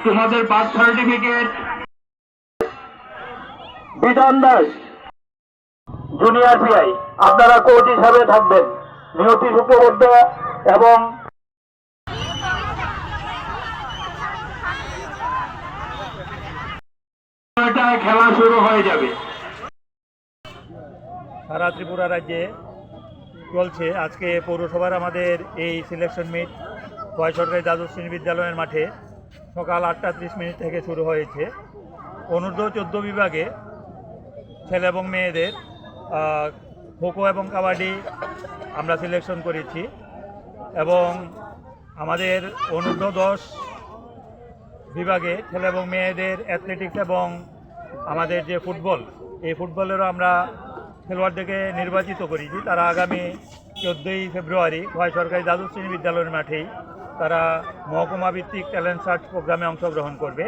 তোমাদের birth certificate. বিধান Das junior CI, আপনারা কোচ হিসাবে থাকবেন। নিয়তি শুক্রবর্তী এবং খেলা শুরু হয়ে যাবে। সারা ত্রিপুরা রাজ্যে চলছে আজকে পৌরসভার আমাদের এই সিলেকশন মিট খোয়াই সরকারি দ্বাদশ শ্রেণী বিদ্যালয়ের মাঠে সকাল 8:30 থেকে শুরু হয়েছে। অনূর্ধ্ব 14 বিভাগে ছেলে এবং মেয়েদের খোখো এবং কাবাডি আমরা সিলেকশন করেছি এবং আমাদের অনূর্ধ্ব 10 বিভাগে ছেলে এবং মেয়েদের অ্যাথলেটিক্স এবং আমাদের যে ফুটবল, এই ফুটবলেরও আমরা খেলোয়াড়দেরকে নির্বাচিত করেছি। তারা আগামী 14ই ফেব্রুয়ারি খোয়াই সরকারি দ্বাদশ শ্রেণী বিদ্যালয়ের মাঠেই তারা মহকুমা ভিত্তিক ট্যালেন্ট সার্চ প্রোগ্রামে অংশগ্রহণ করবে।